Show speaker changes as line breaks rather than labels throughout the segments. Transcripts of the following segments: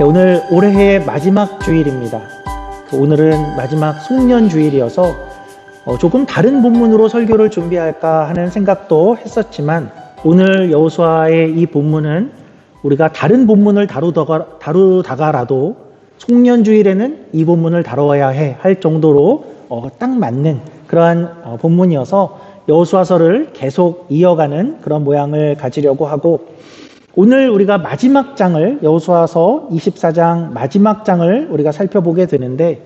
네, 오늘 올해의 마지막 주일입니다. 오늘은 마지막 송년 주일이어서 조금 다른 본문으로 설교를 준비할까 하는 생각도 했었지만, 오늘 여호수아의 이 본문은 우리가 다른 본문을 다루다가라도 송년 주일에는 이 본문을 다뤄야 할 정도로 딱 맞는 그러한 본문이어서 여호수아서를 계속 이어가는 그런 모양을 가지려고 하고, 오늘 우리가 마지막 장을, 여호수아서 24장 마지막 장을 우리가 살펴보게 되는데,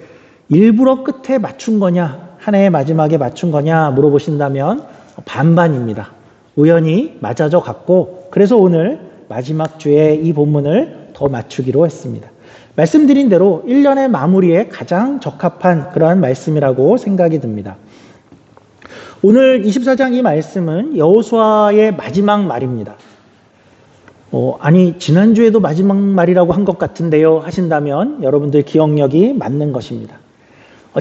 일부러 끝에 맞춘 거냐, 한 해의 마지막에 맞춘 거냐 물어보신다면 반반입니다. 우연히 맞아져 갔고, 그래서 오늘 마지막 주에 이 본문을 더 맞추기로 했습니다. 말씀드린 대로 1년의 마무리에 가장 적합한 그러한 말씀이라고 생각이 듭니다. 오늘 24장 이 말씀은 여호수아의 마지막 말입니다. 아니 지난주에도 마지막 말이라고 한 것 같은데요 하신다면 여러분들 기억력이 맞는 것입니다.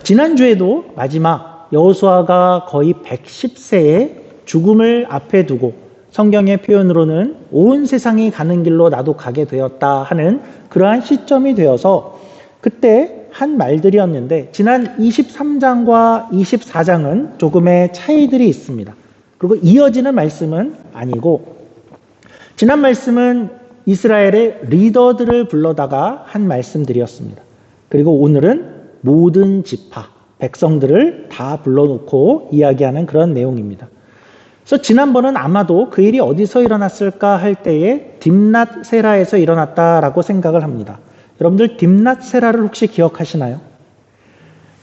지난주에도 마지막, 여호수아가 거의 110세에 죽음을 앞에 두고, 성경의 표현으로는 온 세상이 가는 길로 나도 가게 되었다 하는 그러한 시점이 되어서 그때 한 말들이었는데, 지난 23장과 24장은 조금의 차이들이 있습니다. 그리고 이어지는 말씀은 아니고, 지난 말씀은 이스라엘의 리더들을 불러다가 한 말씀들이었습니다. 그리고 오늘은 모든 지파, 백성들을 다 불러놓고 이야기하는 그런 내용입니다. 그래서 지난번은 아마도 그 일이 어디서 일어났을까 할 때에 딥낫 세라에서 일어났다라고 생각을 합니다. 여러분들 딥낫 세라를 혹시 기억하시나요?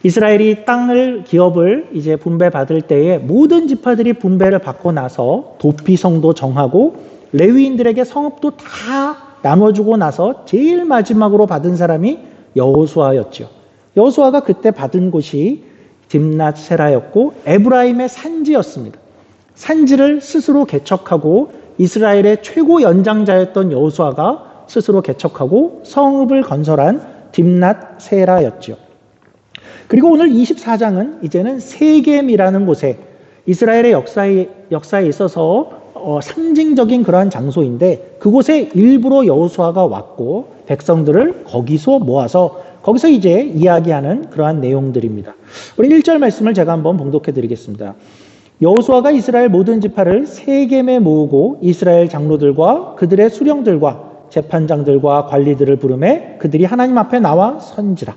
이스라엘이 기업을 이제 분배받을 때에 모든 지파들이 분배를 받고 나서 도피성도 정하고 레위인들에게 성읍도 다 나눠주고 나서 제일 마지막으로 받은 사람이 여호수아였죠. 여호수아가 그때 받은 곳이 딥낫 세라였고 에브라임의 산지였습니다. 산지를 스스로 개척하고 이스라엘의 최고 연장자였던 여호수아가 스스로 개척하고 성읍을 건설한 딥낫 세라였죠. 그리고 오늘 24장은 이제는 세겜이라는 곳에, 이스라엘의 역사에 있어서 상징적인 그러한 장소인데, 그곳에 일부러 여호수아가 왔고 백성들을 거기서 모아서 거기서 이제 이야기하는 그러한 내용들입니다. 우리 1절 말씀을 제가 한번 봉독해 드리겠습니다. 여호수아가 이스라엘 모든 지파를 세겜에 모으고 이스라엘 장로들과 그들의 수령들과 재판장들과 관리들을 부르매 그들이 하나님 앞에 나와 선지라.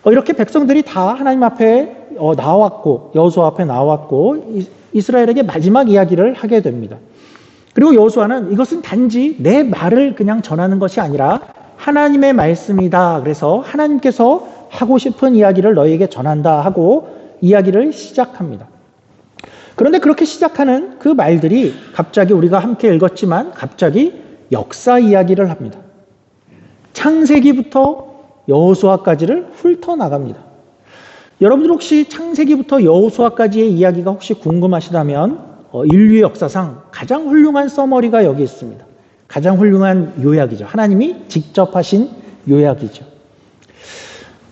이렇게 백성들이 다 하나님 앞에 나왔고, 여호수아 앞에 나왔고 이스라엘에게 마지막 이야기를 하게 됩니다. 그리고 여호수아는 이것은 단지 내 말을 그냥 전하는 것이 아니라 하나님의 말씀이다. 그래서 하나님께서 하고 싶은 이야기를 너희에게 전한다 하고 이야기를 시작합니다. 그런데 그렇게 시작하는 그 말들이 갑자기, 우리가 함께 읽었지만 갑자기 역사 이야기를 합니다. 창세기부터 여호수아까지를 훑어나갑니다. 여러분들 혹시 창세기부터 여호수아까지의 이야기가 혹시 궁금하시다면 인류 역사상 가장 훌륭한 서머리가 여기 있습니다. 가장 훌륭한 요약이죠. 하나님이 직접 하신 요약이죠.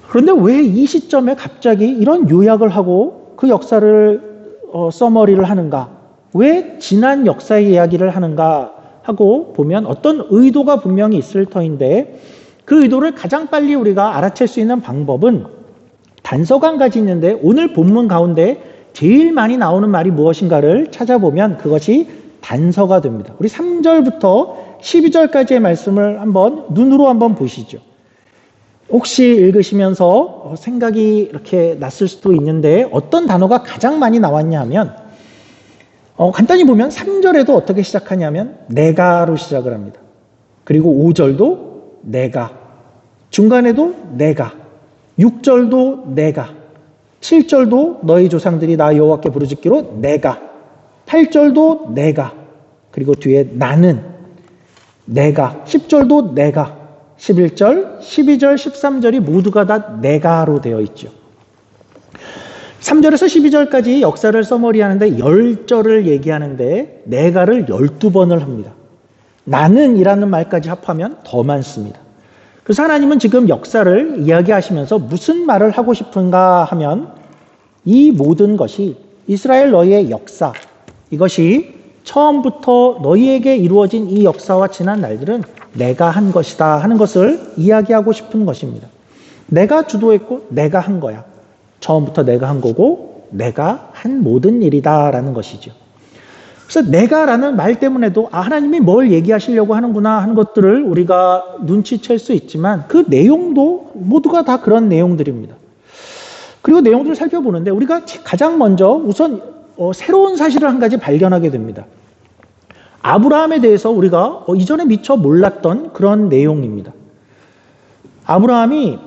그런데 왜 이 시점에 갑자기 이런 요약을 하고 그 역사를 서머리를 하는가? 왜 지난 역사의 이야기를 하는가 하고 보면 어떤 의도가 분명히 있을 터인데, 그 의도를 가장 빨리 우리가 알아챌 수 있는 방법은 단서가 한 가지 있는데, 오늘 본문 가운데 제일 많이 나오는 말이 무엇인가를 찾아보면 그것이 단서가 됩니다. 우리 3절부터 12절까지의 말씀을 눈으로 한번 보시죠. 혹시 읽으시면서 생각이 이렇게 났을 수도 있는데, 어떤 단어가 가장 많이 나왔냐 하면, 간단히 보면 3절에도 어떻게 시작하냐면 내가로 시작을 합니다. 그리고 5절도 내가, 중간에도 내가, 6절도 내가, 7절도 너희 조상들이 나 여호와께 부르짖기로 내가, 8절도 내가, 그리고 뒤에 나는, 내가, 10절도 내가, 11절, 12절, 13절이 모두가 다 내가로 되어 있죠. 3절에서 12절까지 역사를 서머리하는데 10절을 얘기하는데 내가를 12번을 합니다. 나는 이라는 말까지 합하면 더 많습니다. 그래서 하나님은 지금 역사를 이야기하시면서 무슨 말을 하고 싶은가 하면, 이 모든 것이 이스라엘 너희의 역사, 이것이 처음부터 너희에게 이루어진 이 역사와 지난 날들은 내가 한 것이다 하는 것을 이야기하고 싶은 것입니다. 내가 주도했고 내가 한 거야. 처음부터 내가 한 거고 내가 한 모든 일이다라는 것이죠. 그래서 내가라는 말 때문에도 하나님이 뭘 얘기하시려고 하는구나 하는 것들을 우리가 눈치챌 수 있지만 그 내용도 모두가 다 그런 내용들입니다. 그리고 내용들을 살펴보는데 우리가 가장 먼저 우선 새로운 사실을 한 가지 발견하게 됩니다. 아브라함에 대해서 우리가 이전에 미처 몰랐던 그런 내용입니다. 아브라함이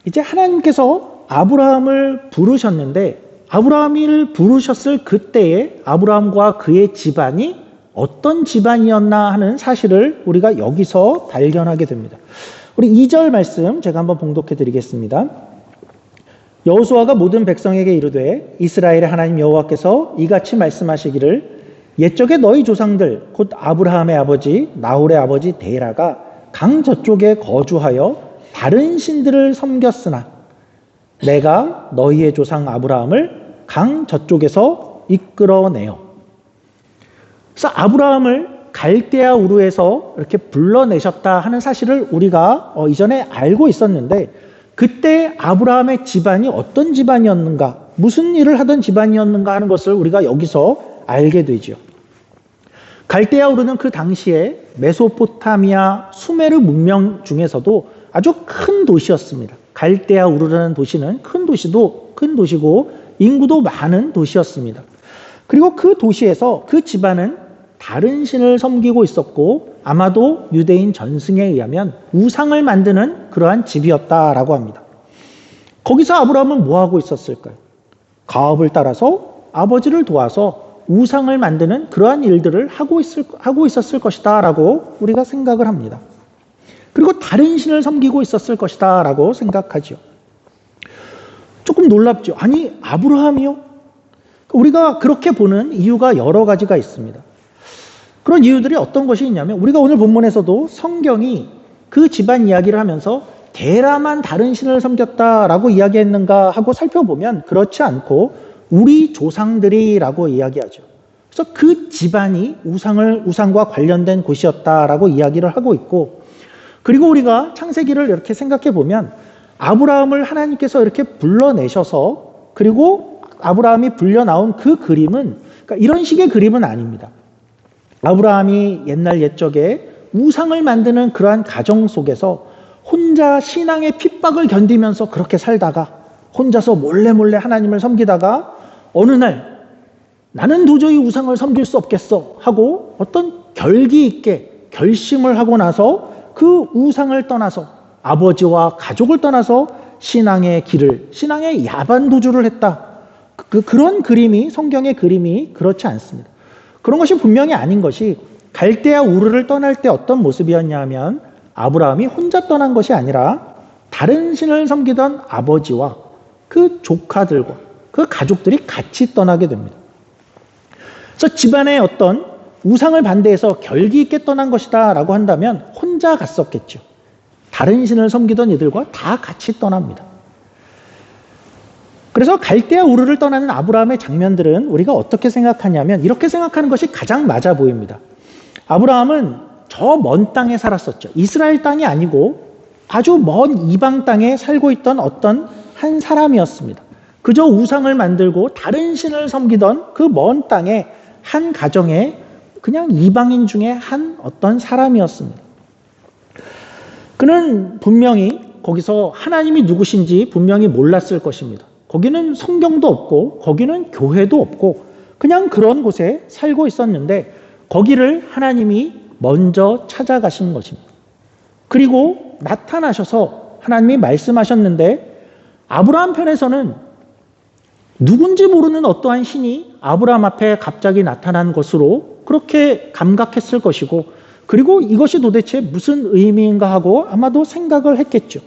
이제 하나님께서 아브라함을 부르셨는데 아브라함을 부르셨을 그때에 아브라함과 그의 집안이 어떤 집안이었나 하는 사실을 우리가 여기서 발견하게 됩니다. 우리 2절 말씀 제가 한번 봉독해 드리겠습니다. 여호수아가 모든 백성에게 이르되 이스라엘의 하나님 여호와께서 이같이 말씀하시기를 옛적에 너희 조상들 곧 아브라함의 아버지 나홀의 아버지 데라가 강 저쪽에 거주하여 다른 신들을 섬겼으나 내가 너희의 조상 아브라함을 강 저쪽에서 이끌어내어. 그래서 아브라함을 갈대아 우르에서 이렇게 불러내셨다 하는 사실을 우리가 이전에 알고 있었는데 그때 아브라함의 집안이 어떤 집안이었는가, 무슨 일을 하던 집안이었는가 하는 것을 우리가 여기서 알게 되죠. 갈대아 우르는 그 당시에 메소포타미아 수메르 문명 중에서도 아주 큰 도시였습니다. 갈대아 우르라는 도시는 큰 도시고 인구도 많은 도시였습니다. 그리고 그 도시에서 그 집안은 다른 신을 섬기고 있었고 아마도 유대인 전승에 의하면 우상을 만드는 그러한 집이었다라고 합니다. 거기서 아브라함은 뭐 하고 있었을까요? 가업을 따라서 아버지를 도와서 우상을 만드는 그러한 일들을 하고 있었을 것이다 라고 우리가 생각을 합니다. 그리고 다른 신을 섬기고 있었을 것이다 라고 생각하죠. 조금 놀랍죠. 아니 아브라함이요? 우리가 그렇게 보는 이유가 여러 가지가 있습니다. 그런 이유들이 어떤 것이 있냐면 우리가 오늘 본문에서도 성경이 그 집안 이야기를 하면서 데라만 다른 신을 섬겼다라고 이야기했는가 하고 살펴보면 그렇지 않고 우리 조상들이라고 이야기하죠. 그래서 그 집안이 우상과 관련된 곳이었다라고 이야기를 하고 있고 그리고 우리가 창세기를 이렇게 생각해 보면 아브라함을 하나님께서 이렇게 불러내셔서 그리고 아브라함이 불려 나온 그 그림은 그러니까 이런 식의 그림은 아닙니다. 아브라함이 옛적에 우상을 만드는 그러한 가정 속에서 혼자 신앙의 핍박을 견디면서 그렇게 살다가 혼자서 몰래 하나님을 섬기다가 어느 날 나는 도저히 우상을 섬길 수 없겠어 하고 어떤 결기 있게 결심을 하고 나서 그 우상을 떠나서 아버지와 가족을 떠나서 신앙의 야반도주를 했다. 그런 그림이 성경의 그림이 그렇지 않습니다. 그런 것이 분명히 아닌 것이 갈대아 우르를 떠날 때 어떤 모습이었냐 하면 아브라함이 혼자 떠난 것이 아니라 다른 신을 섬기던 아버지와 그 조카들과 그 가족들이 같이 떠나게 됩니다. 그래서 집안의 어떤 우상을 반대해서 결기 있게 떠난 것이다 라고 한다면 혼자 갔었겠죠. 다른 신을 섬기던 이들과 다 같이 떠납니다. 그래서 갈대아 우르를 떠나는 아브라함의 장면들은 우리가 어떻게 생각하냐면 이렇게 생각하는 것이 가장 맞아 보입니다. 아브라함은 저 먼 땅에 살았었죠. 이스라엘 땅이 아니고 아주 먼 이방 땅에 살고 있던 어떤 한 사람이었습니다. 그저 우상을 만들고 다른 신을 섬기던 그 먼 땅에 한 가정에 그냥 이방인 중에 한 어떤 사람이었습니다. 그는 분명히 거기서 하나님이 누구신지 분명히 몰랐을 것입니다. 거기는 성경도 없고 거기는 교회도 없고 그냥 그런 곳에 살고 있었는데 거기를 하나님이 먼저 찾아가신 것입니다. 그리고 나타나셔서 하나님이 말씀하셨는데 아브라함 편에서는 누군지 모르는 어떠한 신이 아브라함 앞에 갑자기 나타난 것으로 그렇게 감각했을 것이고 그리고 이것이 도대체 무슨 의미인가 하고 아마도 생각을 했겠죠.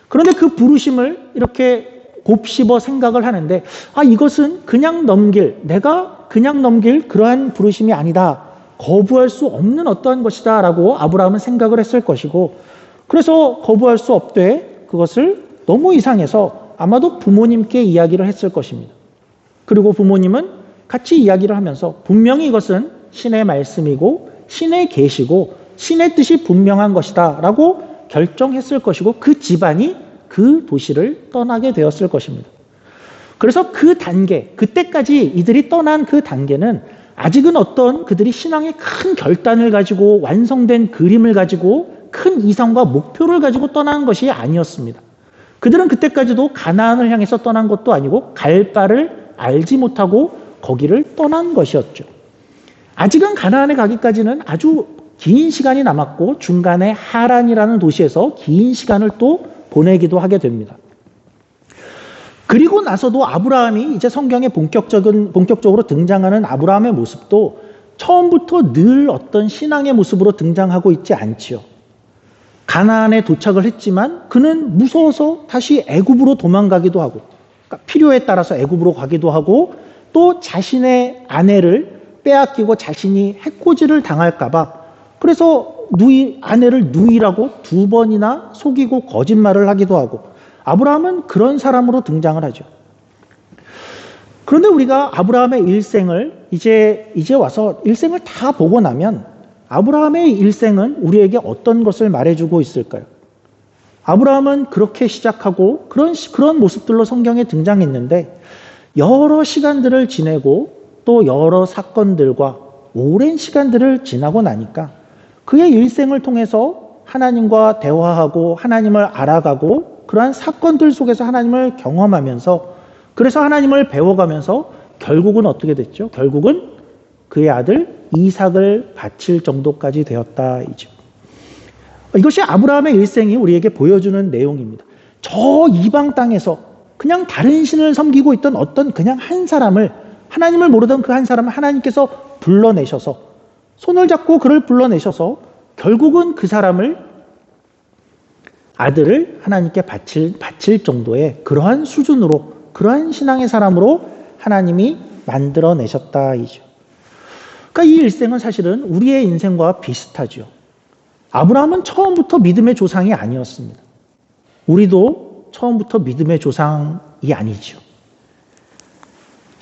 그런데 그 부르심을 이렇게 곱씹어 생각을 하는데 이것은 내가 그냥 넘길 그러한 부르심이 아니다. 거부할 수 없는 어떠한 것이다 라고 아브라함은 생각을 했을 것이고 그래서 거부할 수 없되 그것을 너무 이상해서 아마도 부모님께 이야기를 했을 것입니다. 그리고 부모님은 같이 이야기를 하면서 분명히 이것은 신의 말씀이고 신의 계시고 신의 뜻이 분명한 것이다 라고 결정했을 것이고 그 집안이 그 도시를 떠나게 되었을 것입니다. 그래서 그 단계, 그때까지 이들이 떠난 그 단계는 아직은 어떤 그들이 신앙의 큰 결단을 가지고 완성된 그림을 가지고 큰 이상과 목표를 가지고 떠난 것이 아니었습니다. 그들은 그때까지도 가나안을 향해서 떠난 것도 아니고 갈 바를 알지 못하고 거기를 떠난 것이었죠. 아직은 가나안에 가기까지는 아주 긴 시간이 남았고 중간에 하란이라는 도시에서 긴 시간을 또 보내기도 하게 됩니다. 그리고 나서도 아브라함이 이제 성경에 본격적으로 등장하는 아브라함의 모습도 처음부터 늘 어떤 신앙의 모습으로 등장하고 있지 않지요. 가나안에 도착을 했지만 그는 무서워서 다시 애굽으로 도망가기도 하고 그러니까 필요에 따라서 애굽으로 가기도 하고 또 자신의 아내를 빼앗기고 자신이 해코지를 당할까 봐 그래서 아내를 누이라고 2번이나 속이고 거짓말을 하기도 하고 아브라함은 그런 사람으로 등장을 하죠. 그런데 우리가 아브라함의 일생을 이제 와서 일생을 다 보고 나면 아브라함의 일생은 우리에게 어떤 것을 말해주고 있을까요? 아브라함은 그렇게 시작하고 그런 모습들로 성경에 등장했는데 여러 시간들을 지내고 또 여러 사건들과 오랜 시간들을 지나고 나니까 그의 일생을 통해서 하나님과 대화하고 하나님을 알아가고 그러한 사건들 속에서 하나님을 경험하면서 그래서 하나님을 배워가면서 결국은 어떻게 됐죠? 결국은 그의 아들 이삭을 바칠 정도까지 되었다이죠. 이것이 아브라함의 일생이 우리에게 보여주는 내용입니다. 저 이방 땅에서 그냥 다른 신을 섬기고 있던 어떤 그냥 한 사람을 하나님을 모르던 그 한 사람을 하나님께서 불러내셔서 손을 잡고 그를 불러내셔서 결국은 그 사람을 아들을 하나님께 바칠 정도의 그러한 수준으로 그러한 신앙의 사람으로 하나님이 만들어내셨다이죠. 그러니까 이 일생은 사실은 우리의 인생과 비슷하죠. 아브라함은 처음부터 믿음의 조상이 아니었습니다. 우리도 처음부터 믿음의 조상이 아니죠.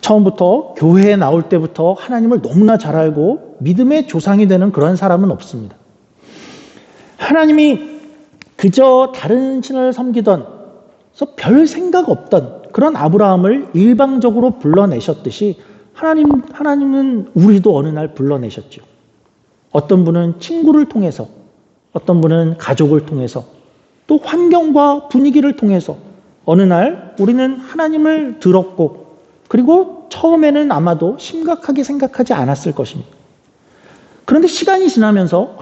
처음부터 교회에 나올 때부터 하나님을 너무나 잘 알고 믿음의 조상이 되는 그런 사람은 없습니다. 하나님이 그저 다른 신을 섬기던 별 생각 없던 그런 아브라함을 일방적으로 불러내셨듯이 하나님은 우리도 어느 날 불러내셨죠. 어떤 분은 친구를 통해서, 어떤 분은 가족을 통해서, 또 환경과 분위기를 통해서 어느 날 우리는 하나님을 들었고 그리고 처음에는 아마도 심각하게 생각하지 않았을 것입니다. 그런데 시간이 지나면서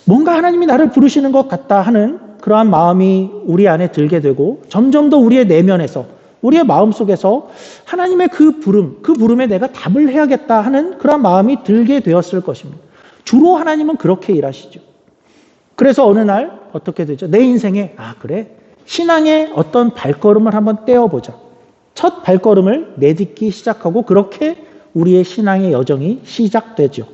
뭔가 하나님이 나를 부르시는 것 같다 하는 그러한 마음이 우리 안에 들게 되고 점점 더 우리의 내면에서 우리의 마음속에서 하나님의 그 부름에 내가 답을 해야겠다 하는 그런 마음이 들게 되었을 것입니다. 주로 하나님은 그렇게 일하시죠. 그래서 어느 날 어떻게 되죠? 내 인생에 그래 신앙의 어떤 발걸음을 한번 떼어보자. 첫 발걸음을 내딛기 시작하고 그렇게 우리의 신앙의 여정이 시작되죠.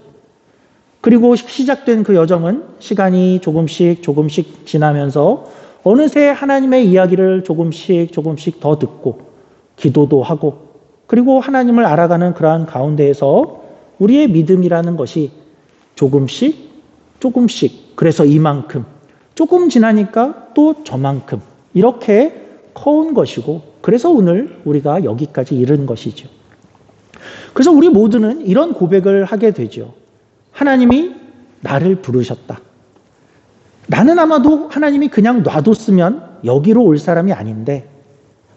그리고 시작된 그 여정은 시간이 조금씩 지나면서 어느새 하나님의 이야기를 조금씩 더 듣고 기도도 하고 그리고 하나님을 알아가는 그러한 가운데에서 우리의 믿음이라는 것이 조금씩 그래서 이만큼 조금 지나니까 또 저만큼 이렇게 커온 것이고 그래서 오늘 우리가 여기까지 이른 것이죠. 그래서 우리 모두는 이런 고백을 하게 되죠. 하나님이 나를 부르셨다. 나는 아마도 하나님이 그냥 놔뒀으면 여기로 올 사람이 아닌데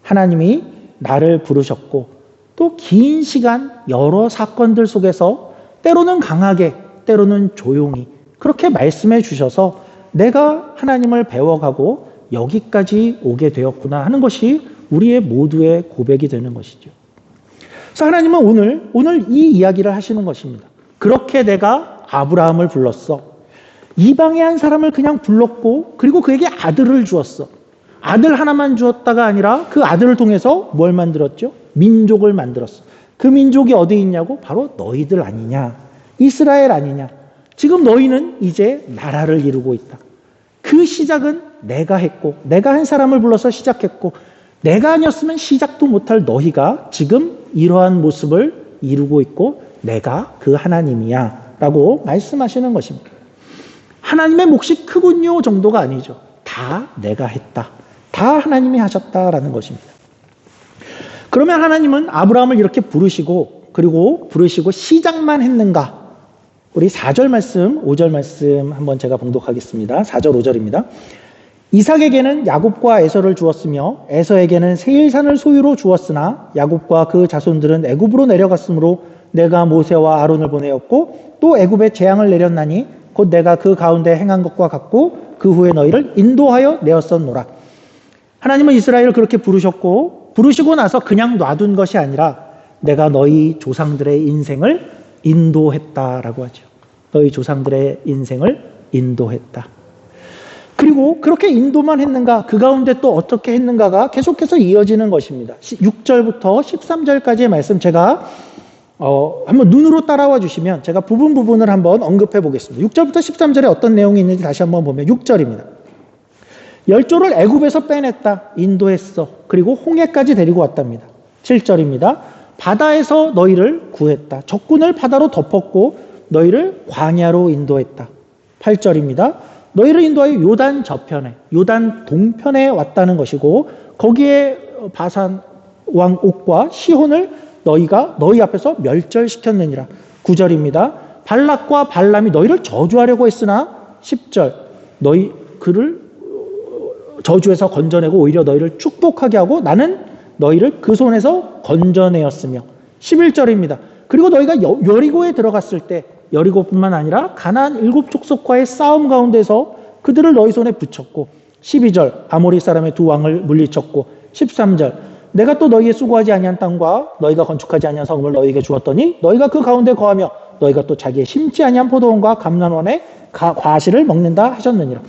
하나님이 나를 부르셨고 또 긴 시간 여러 사건들 속에서 때로는 강하게 때로는 조용히 그렇게 말씀해 주셔서 내가 하나님을 배워가고 여기까지 오게 되었구나 하는 것이 우리의 모두의 고백이 되는 것이죠. 그래서 하나님은 오늘 이 이야기를 하시는 것입니다. 그렇게 내가 아브라함을 불렀어. 이방의 한 사람을 그냥 불렀고 그리고 그에게 아들을 주었어. 아들 하나만 주었다가 아니라 그 아들을 통해서 뭘 만들었죠? 민족을 만들었어. 그 민족이 어디 있냐고? 바로 너희들 아니냐? 이스라엘 아니냐? 지금 너희는 이제 나라를 이루고 있다. 그 시작은 내가 했고 내가 한 사람을 불러서 시작했고 내가 아니었으면 시작도 못할 너희가 지금 이러한 모습을 이루고 있고 내가 그 하나님이야 라고 말씀하시는 것입니다. 하나님의 몫이 크군요 정도가 아니죠. 다 내가 했다. 다 하나님이 하셨다라는 것입니다. 그러면 하나님은 아브라함을 이렇게 부르시고 시작만 했는가? 우리 4절 말씀, 5절 말씀 한번 제가 봉독하겠습니다. 4절, 5절입니다. 이삭에게는 야곱과 에서를 주었으며 에서에게는 세일산을 소유로 주었으나 야곱과 그 자손들은 애굽으로 내려갔으므로 내가 모세와 아론을 보내었고 또 애굽에 재앙을 내렸나니 곧 내가 그 가운데 행한 것과 같고 그 후에 너희를 인도하여 내었었노라. 하나님은 이스라엘을 그렇게 부르시고 나서 그냥 놔둔 것이 아니라 내가 너희 조상들의 인생을 인도했다라고 하죠. 너희 조상들의 인생을 인도했다. 그리고 그렇게 인도만 했는가? 그 가운데 또 어떻게 했는가가 계속해서 이어지는 것입니다. 6절부터 13절까지의 말씀 제가 한번 눈으로 따라와 주시면 제가 부분을 한번 언급해 보겠습니다. 6절부터 13절에 어떤 내용이 있는지 다시 한번 보면 6절입니다. 열조를 애굽에서 빼냈다. 인도했어. 그리고 홍해까지 데리고 왔답니다. 7절입니다. 바다에서 너희를 구했다. 적군을 바다로 덮었고 너희를 광야로 인도했다. 8절입니다. 너희를 인도하여 요단 저편에, 요단 동편에 왔다는 것이고 거기에 바산 왕 옥과 시혼을 너희가 너희 앞에서 멸절시켰느니라. 9절입니다. 발락과 발람이 너희를 저주하려고 했으나 10절 너희 그를 저주에서 건져내고 오히려 너희를 축복하게 하고 나는 너희를 그 손에서 건져내었으며 11절입니다. 그리고 너희가 여리고에 들어갔을 때 여리고뿐만 아니라 가나안 7족속과의 싸움 가운데서 그들을 너희 손에 붙였고 12절 아모리 사람의 두 왕을 물리쳤고 13절 내가 또 너희의 수고하지 아니한 땅과 너희가 건축하지 아니한 성읍을 너희에게 주었더니 너희가 그 가운데 거하며 너희가 또 자기의 심지 아니한 포도원과 감람원의 과실을 먹는다 하셨느니라.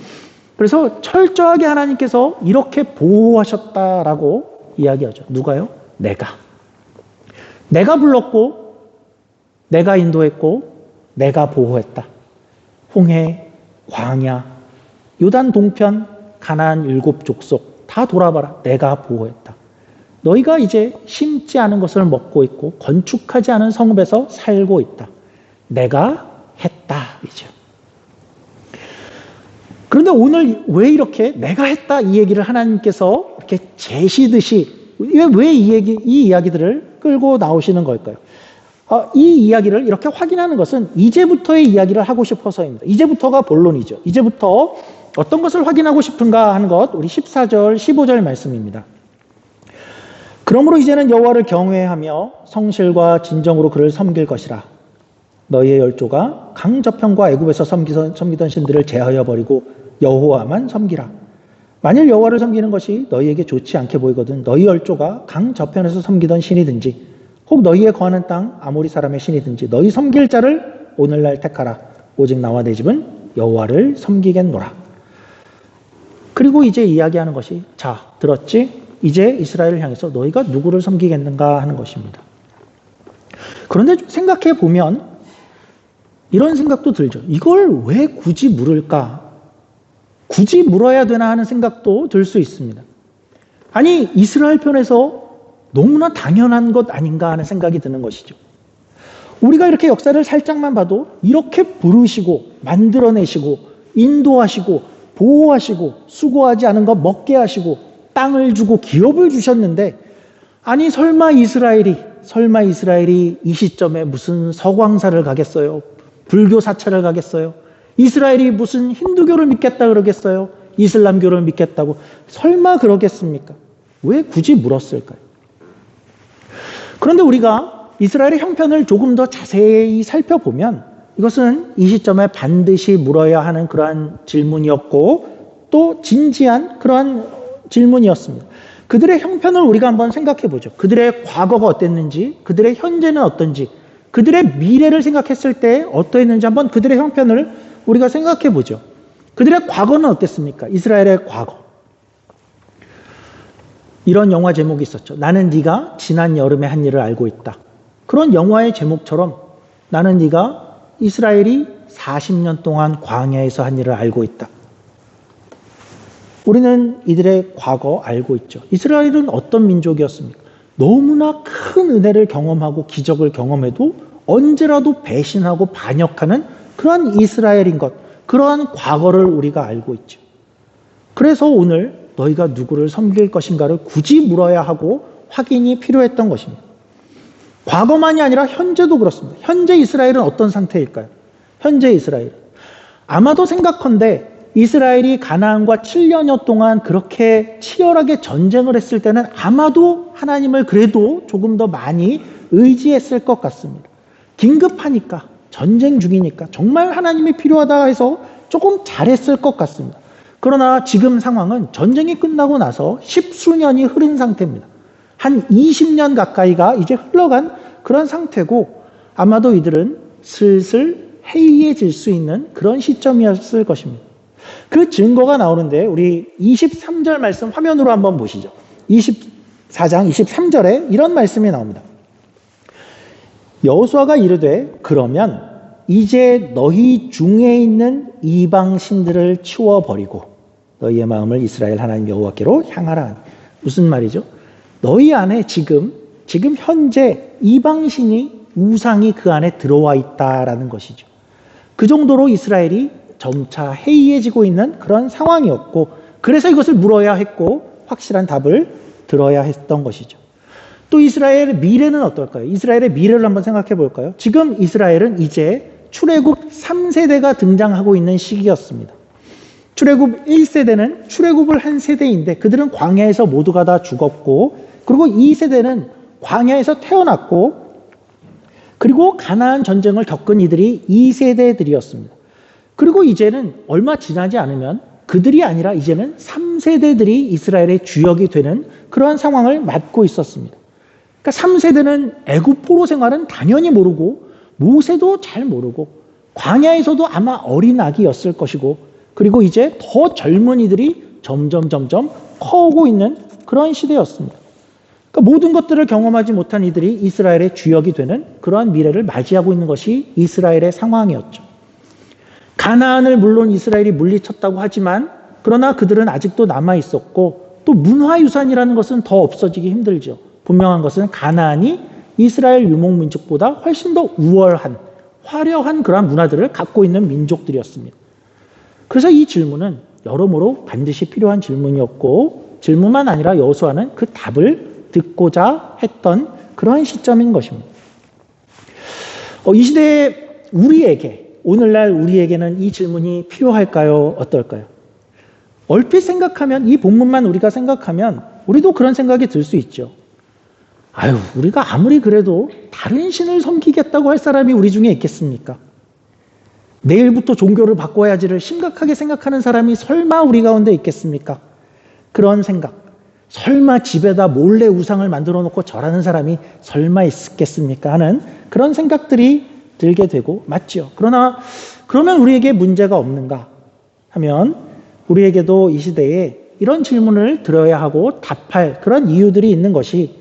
그래서 철저하게 하나님께서 이렇게 보호하셨다라고 이야기하죠. 누가요? 내가 불렀고 내가 인도했고 내가 보호했다. 홍해, 광야, 요단 동편, 가나안 7족속 다 돌아봐라. 내가 보호했다. 너희가 이제 심지 않은 것을 먹고 있고 건축하지 않은 성읍에서 살고 있다. 내가 했다. 이죠. 그런데 오늘 왜 이렇게 내가 했다 이 얘기를 하나님께서 이렇게 재시듯이 왜 이 이야기들을 끌고 나오시는 걸까요? 이 이야기를 이렇게 확인하는 것은 이제부터의 이야기를 하고 싶어서입니다. 이제부터가 본론이죠. 이제부터 어떤 것을 확인하고 싶은가 하는 것, 우리 14절, 15절 말씀입니다. 그러므로 이제는 여호와를 경외하며 성실과 진정으로 그를 섬길 것이라. 너희의 열조가 강 저편과 애굽에서 섬기던 신들을 제하여 버리고 여호와만 섬기라. 만일 여호와를 섬기는 것이 너희에게 좋지 않게 보이거든 너희 열조가 강 저편에서 섬기던 신이든지 혹 너희의 거하는 땅 아모리 사람의 신이든지 너희 섬길 자를 오늘날 택하라. 오직 나와 내 집은 여호와를 섬기겠노라. 그리고 이제 이야기하는 것이 자 들었지? 이제 이스라엘을 향해서 너희가 누구를 섬기겠는가 하는 것입니다. 그런데 생각해 보면 이런 생각도 들죠. 이걸 왜 굳이 물을까? 굳이 물어야 되나 하는 생각도 들 수 있습니다. 아니 이스라엘 편에서 너무나 당연한 것 아닌가 하는 생각이 드는 것이죠. 우리가 이렇게 역사를 살짝만 봐도 이렇게 부르시고 만들어내시고 인도하시고 보호하시고 수고하지 않은 것 먹게 하시고 땅을 주고 기업을 주셨는데 아니 설마 이스라엘이 이 시점에 무슨 서광사를 가겠어요? 불교 사찰을 가겠어요? 이스라엘이 무슨 힌두교를 믿겠다 그러겠어요? 이슬람교를 믿겠다고 설마 그러겠습니까? 왜 굳이 물었을까요? 그런데 우리가 이스라엘의 형편을 조금 더 자세히 살펴보면 이것은 이 시점에 반드시 물어야 하는 그러한 질문이었고 또 진지한 그러한 질문이었습니다. 그들의 형편을 우리가 한번 생각해 보죠. 그들의 과거가 어땠는지, 그들의 현재는 어떤지, 그들의 미래를 생각했을 때 어떠했는지 한번 그들의 형편을 우리가 생각해 보죠. 그들의 과거는 어땠습니까? 이스라엘의 과거. 이런 영화 제목이 있었죠. 나는 네가 지난 여름에 한 일을 알고 있다. 그런 영화의 제목처럼 나는 네가 이스라엘이 40년 동안 광야에서 한 일을 알고 있다. 우리는 이들의 과거 알고 있죠. 이스라엘은 어떤 민족이었습니까? 너무나 큰 은혜를 경험하고 기적을 경험해도 언제라도 배신하고 반역하는 그러한 이스라엘인 것. 그러한 과거를 우리가 알고 있죠. 그래서 오늘 너희가 누구를 섬길 것인가를 굳이 물어야 하고 확인이 필요했던 것입니다. 과거만이 아니라 현재도 그렇습니다. 현재 이스라엘은 어떤 상태일까요? 현재 이스라엘. 아마도 생각컨대 이스라엘이 가나안과 7년여 동안 그렇게 치열하게 전쟁을 했을 때는 아마도 하나님을 그래도 조금 더 많이 의지했을 것 같습니다. 긴급하니까, 전쟁 중이니까 정말 하나님이 필요하다 해서 조금 잘했을 것 같습니다. 그러나 지금 상황은 전쟁이 끝나고 나서 십수년이 흐른 상태입니다. 한 20년 가까이가 이제 흘러간 그런 상태고 아마도 이들은 슬슬 해이해질 수 있는 그런 시점이었을 것입니다. 그 증거가 나오는데 우리 23절 말씀 화면으로 한번 보시죠. 24장 23절에 이런 말씀이 나옵니다. 여호수아가 이르되 그러면 이제 너희 중에 있는 이방 신들을 치워버리고 너희의 마음을 이스라엘 하나님 여호와께로 향하라 하니. 무슨 말이죠? 너희 안에 지금 현재 이방신이 우상이 그 안에 들어와 있다라는 것이죠. 그 정도로 이스라엘이 점차 해이해지고 있는 그런 상황이었고 그래서 이것을 물어야 했고 확실한 답을 들어야 했던 것이죠. 또 이스라엘의 미래는 어떨까요? 이스라엘의 미래를 한번 생각해 볼까요? 지금 이스라엘은 이제 출애굽 3세대가 등장하고 있는 시기였습니다. 출애굽 1세대는 출애굽을 한 세대인데 그들은 광야에서 모두가 다 죽었고 그리고 2세대는 광야에서 태어났고 그리고 가나안 전쟁을 겪은 이들이 2세대들이었습니다. 그리고 이제는 얼마 지나지 않으면 그들이 아니라 이제는 3세대들이 이스라엘의 주역이 되는 그러한 상황을 맞고 있었습니다. 그러니까 3세대는 애굽 포로 생활은 당연히 모르고 모세도 잘 모르고 광야에서도 아마 어린 아기였을 것이고 그리고 이제 더 젊은이들이 점점 커오고 있는 그런 시대였습니다. 그러니까 모든 것들을 경험하지 못한 이들이 이스라엘의 주역이 되는 그러한 미래를 맞이하고 있는 것이 이스라엘의 상황이었죠. 가나안을 물론 이스라엘이 물리쳤다고 하지만 그러나 그들은 아직도 남아 있었고 또 문화유산이라는 것은 더 없어지기 힘들죠. 분명한 것은 가나안이 이스라엘 유목민족보다 훨씬 더 우월한 화려한 그러한 문화들을 갖고 있는 민족들이었습니다. 그래서 이 질문은 여러모로 반드시 필요한 질문이었고 질문만 아니라 여호수아는 그 답을 듣고자 했던 그런 시점인 것입니다. 이 시대에 오늘날 우리에게는 이 질문이 필요할까요? 어떨까요? 얼핏 생각하면 이 본문만 우리가 생각하면 우리도 그런 생각이 들 수 있죠. 우리가 아무리 그래도 다른 신을 섬기겠다고 할 사람이 우리 중에 있겠습니까? 내일부터 종교를 바꿔야지를 심각하게 생각하는 사람이 설마 우리 가운데 있겠습니까? 그런 생각. 설마 집에다 몰래 우상을 만들어 놓고 절하는 사람이 설마 있겠습니까? 하는 그런 생각들이 들게 되고 맞죠. 그러면 우리에게 문제가 없는가 하면 우리에게도 이 시대에 이런 질문을 들어야 하고 답할 그런 이유들이 있는 것이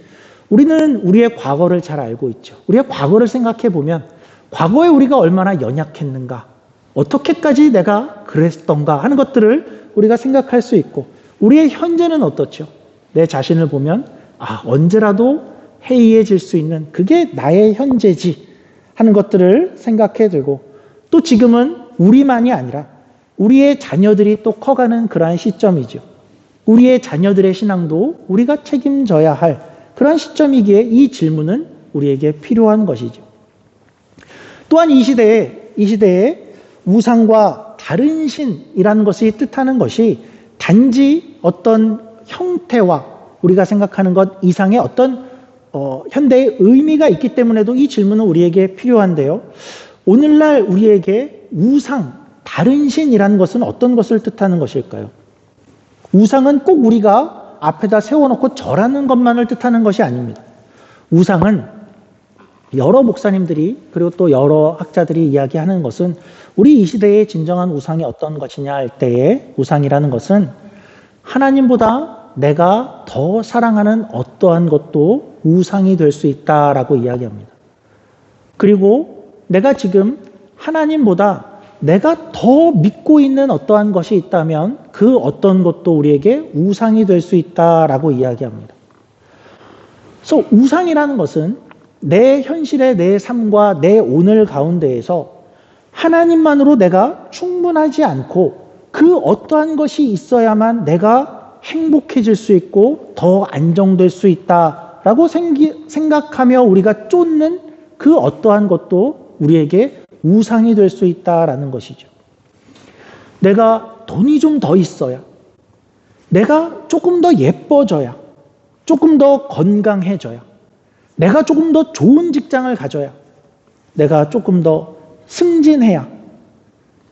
우리는 우리의 과거를 잘 알고 있죠. 우리의 과거를 생각해 보면 과거에 우리가 얼마나 연약했는가, 어떻게까지 내가 그랬던가 하는 것들을 우리가 생각할 수 있고 우리의 현재는 어떻죠? 내 자신을 보면 언제라도 해이해질 수 있는 그게 나의 현재지 하는 것들을 생각해 들고 또 지금은 우리만이 아니라 우리의 자녀들이 또 커가는 그러한 시점이죠. 우리의 자녀들의 신앙도 우리가 책임져야 할 그런 시점이기에 이 질문은 우리에게 필요한 것이죠. 또한 이 시대에 우상과 다른 신이라는 것이 뜻하는 것이 단지 어떤 형태와 우리가 생각하는 것 이상의 어떤 현대의 의미가 있기 때문에도 이 질문은 우리에게 필요한데요. 오늘날 우리에게 우상, 다른 신이라는 것은 어떤 것을 뜻하는 것일까요? 우상은 꼭 우리가 앞에다 세워놓고 절하는 것만을 뜻하는 것이 아닙니다. 우상은 여러 목사님들이 그리고 또 여러 학자들이 이야기하는 것은 우리 이 시대의 진정한 우상이 어떤 것이냐 할 때에 우상이라는 것은 하나님보다 내가 더 사랑하는 어떠한 것도 우상이 될 수 있다라고 이야기합니다. 그리고 내가 지금 하나님보다 내가 더 믿고 있는 어떠한 것이 있다면 그 어떤 것도 우리에게 우상이 될 수 있다라고 이야기합니다. 그래서 우상이라는 것은 내 현실의 내 삶과 내 오늘 가운데에서 하나님만으로 내가 충분하지 않고 그 어떠한 것이 있어야만 내가 행복해질 수 있고 더 안정될 수 있다라고 생각하며 우리가 쫓는 그 어떠한 것도 우리에게 우상이 될 수 있다라는 것이죠. 내가 돈이 좀 더 있어야, 내가 조금 더 예뻐져야, 조금 더 건강해져야, 내가 조금 더 좋은 직장을 가져야, 내가 조금 더 승진해야,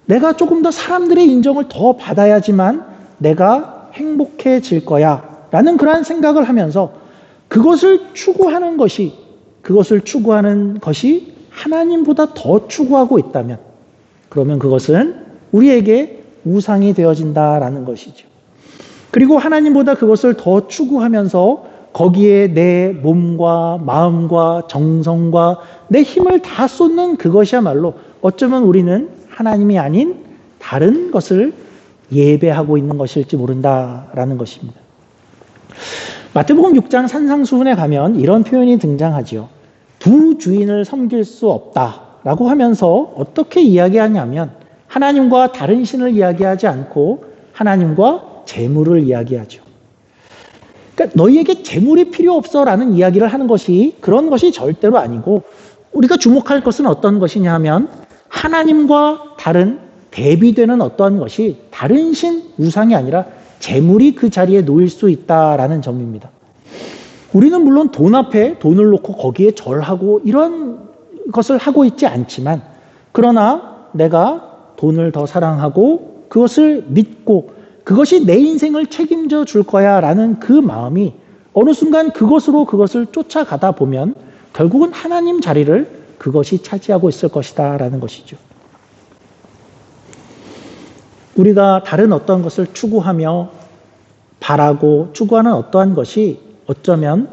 내가 조금 더 사람들의 인정을 더 받아야지만 내가 행복해질 거야 라는 그러한 생각을 하면서 그것을 추구하는 것이 하나님보다 더 추구하고 있다면 그러면 그것은 우리에게 우상이 되어진다라는 것이죠. 그리고 하나님보다 그것을 더 추구하면서 거기에 내 몸과 마음과 정성과 내 힘을 다 쏟는 그것이야말로 어쩌면 우리는 하나님이 아닌 다른 것을 예배하고 있는 것일지 모른다라는 것입니다. 마태복음 6장 산상수훈에 가면 이런 표현이 등장하지요. 두 주인을 섬길 수 없다라고 하면서 어떻게 이야기하냐면 하나님과 다른 신을 이야기하지 않고 하나님과 재물을 이야기하죠. 그러니까 너희에게 재물이 필요 없어라는 이야기를 하는 것이 그런 것이 절대로 아니고 우리가 주목할 것은 어떤 것이냐 하면 하나님과 다른 대비되는 어떠한 것이 다른 신 우상이 아니라 재물이 그 자리에 놓일 수 있다라는 점입니다. 우리는 물론 돈 앞에 돈을 놓고 거기에 절하고 이런 것을 하고 있지 않지만 그러나 내가 돈을 더 사랑하고 그것을 믿고 그것이 내 인생을 책임져 줄 거야 라는 그 마음이 어느 순간 그것을 쫓아가다 보면 결국은 하나님 자리를 그것이 차지하고 있을 것이다 라는 것이죠. 우리가 다른 어떤 것을 추구하며 바라고 추구하는 어떠한 것이 어쩌면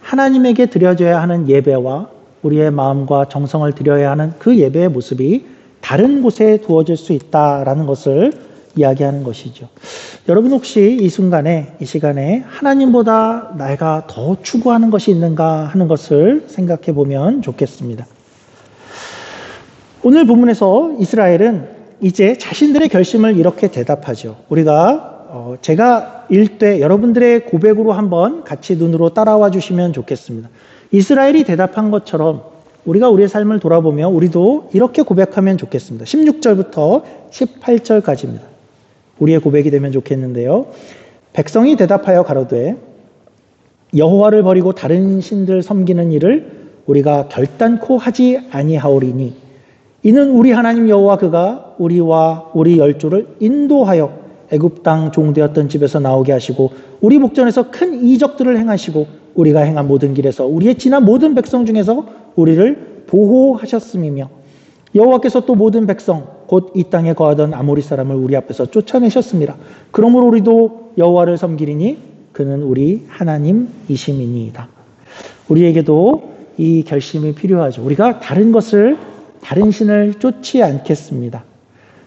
하나님에게 드려져야 하는 예배와 우리의 마음과 정성을 드려야 하는 그 예배의 모습이 다른 곳에 두어질 수 있다라는 것을 이야기하는 것이죠. 여러분 혹시 이 시간에 하나님보다 내가 더 추구하는 것이 있는가 하는 것을 생각해 보면 좋겠습니다. 오늘 본문에서 이스라엘은 이제 자신들의 결심을 이렇게 대답하죠. 제가 읽되 여러분들의 고백으로 한번 같이 눈으로 따라와 주시면 좋겠습니다. 이스라엘이 대답한 것처럼 우리가 우리의 삶을 돌아보며 우리도 이렇게 고백하면 좋겠습니다. 16절부터 18절까지입니다. 우리의 고백이 되면 좋겠는데요. 백성이 대답하여 가로되 여호와를 버리고 다른 신들 섬기는 일을 우리가 결단코 하지 아니하오리니 이는 우리 하나님 여호와 그가 우리와 우리 열조를 인도하여 애굽 땅 종되었던 집에서 나오게 하시고 우리 목전에서 큰 이적들을 행하시고 우리가 행한 모든 길에서 우리의 지난 모든 백성 중에서 우리를 보호하셨음이며 여호와께서 또 모든 백성 곧 이 땅에 거하던 아모리 사람을 우리 앞에서 쫓아내셨습니다. 그러므로 우리도 여호와를 섬기리니 그는 우리 하나님이심이니이다. 우리에게도 이 결심이 필요하죠. 우리가 다른 신을 쫓지 않겠습니다.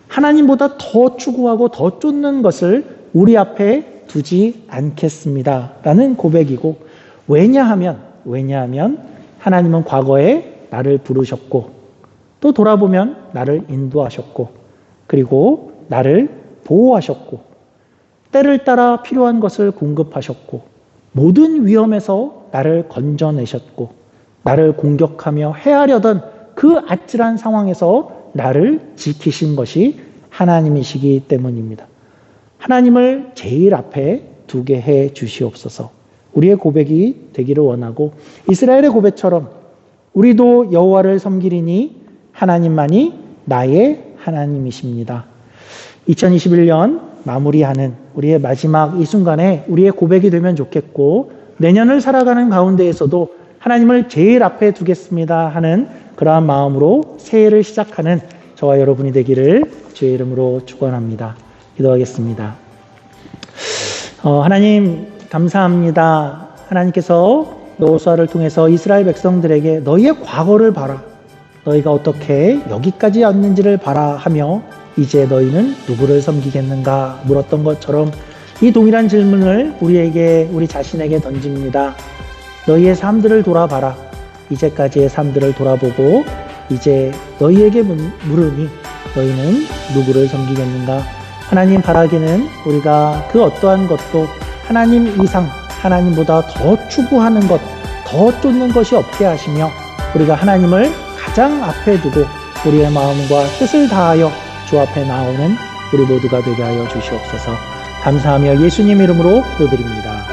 하나님보다 더 추구하고 더 쫓는 것을 우리 앞에 두지 않겠습니다. 라는 고백이고 왜냐하면 하나님은 과거에 나를 부르셨고 또 돌아보면 나를 인도하셨고 그리고 나를 보호하셨고 때를 따라 필요한 것을 공급하셨고 모든 위험에서 나를 건져내셨고 나를 공격하며 해하려던 그 아찔한 상황에서 나를 지키신 것이 하나님이시기 때문입니다. 하나님을 제일 앞에 두게 해 주시옵소서. 우리의 고백이 되기를 원하고 이스라엘의 고백처럼 우리도 여호와를 섬기리니 하나님만이 나의 하나님이십니다. 2021년 마무리하는 우리의 마지막 이 순간에 우리의 고백이 되면 좋겠고 내년을 살아가는 가운데에서도 하나님을 제일 앞에 두겠습니다 하는 그러한 마음으로 새해를 시작하는 저와 여러분이 되기를 주의 이름으로 축원합니다. 기도하겠습니다. 하나님 감사합니다. 하나님께서 여호수아를 통해서 이스라엘 백성들에게 너희의 과거를 봐라. 너희가 어떻게 여기까지 왔는지를 봐라 하며 이제 너희는 누구를 섬기겠는가 물었던 것처럼 이 동일한 질문을 우리 자신에게 던집니다. 너희의 삶들을 돌아봐라. 이제까지의 삶들을 돌아보고 이제 너희에게 물으니 너희는 누구를 섬기겠는가? 하나님 바라기는 우리가 그 어떠한 것도 하나님 이상, 하나님보다 더 추구하는 것, 더 쫓는 것이 없게 하시며 우리가 하나님을 가장 앞에 두고 우리의 마음과 뜻을 다하여 주 앞에 나오는 우리 모두가 되게 하여 주시옵소서. 감사하며 예수님 이름으로 기도드립니다.